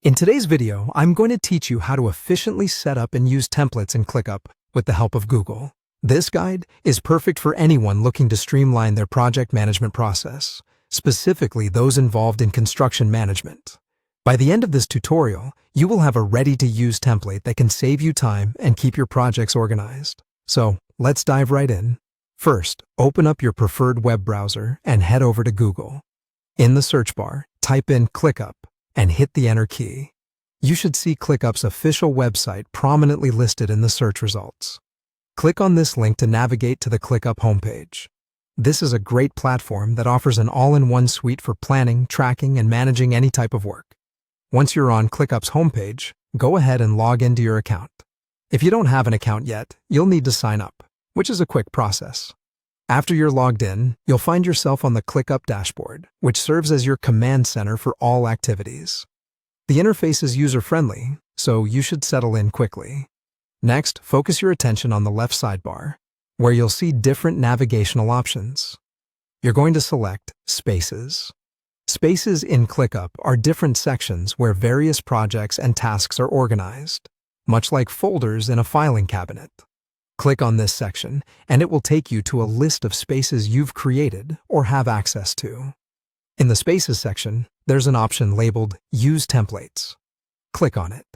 In today's video, I'm going to teach you how to efficiently set up and use templates in Clickup with the help of Google. This guide is perfect for anyone looking to streamline their project management process, specifically those involved in construction management. By the end of this tutorial, you will have a ready-to-use template that can save you time and keep your projects organized. So, let's dive right in. First, open up your preferred web browser and head over to Google. In the search bar, type in Clickup and hit the Enter key. You should see Clickup's official website prominently listed in the search results. Click on this link to navigate to the Clickup homepage. This is a great platform that offers an all-in-one suite for planning, tracking, and managing any type of work. Once you're on Clickup's homepage, go ahead and log into your account. If you don't have an account yet, you'll need to sign up, which is a quick process. After you're logged in, you'll find yourself on the Clickup dashboard, which serves as your command center for all activities. The interface is user-friendly, so you should settle in quickly. Next, focus your attention on the left sidebar, where you'll see different navigational options. You're going to select Spaces. Spaces in Clickup are different sections where various projects and tasks are organized, much like folders in a filing cabinet. Click on this section, and it will take you to a list of spaces you've created or have access to. In the Spaces section, there's an option labeled Use Templates. Click on it.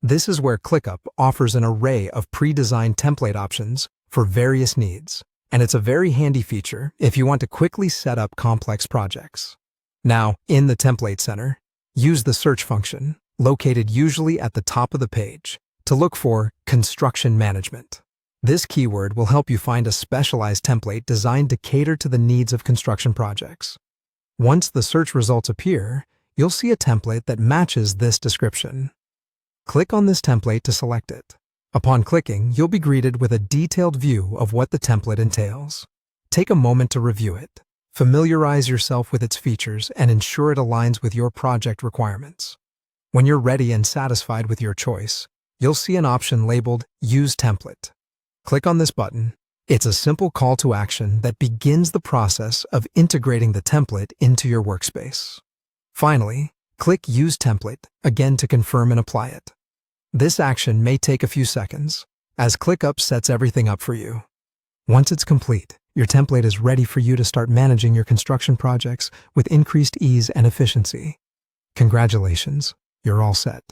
This is where Clickup offers an array of pre-designed template options for various needs, and it's a very handy feature if you want to quickly set up complex projects. Now, in the Template Center, use the search function, located usually at the top of the page, to look for Construction Management. This keyword will help you find a specialized template designed to cater to the needs of construction projects. Once the search results appear, you'll see a template that matches this description. Click on this template to select it. Upon clicking, you'll be greeted with a detailed view of what the template entails. Take a moment to review it. Familiarize yourself with its features and ensure it aligns with your project requirements. When you're ready and satisfied with your choice, you'll see an option labeled Use Template. Click on this button. It's a simple call to action that begins the process of integrating the template into your workspace. Finally, click Use Template again to confirm and apply it. This action may take a few seconds, as Clickup sets everything up for you. Once it's complete, your template is ready for you to start managing your construction projects with increased ease and efficiency. Congratulations, you're all set.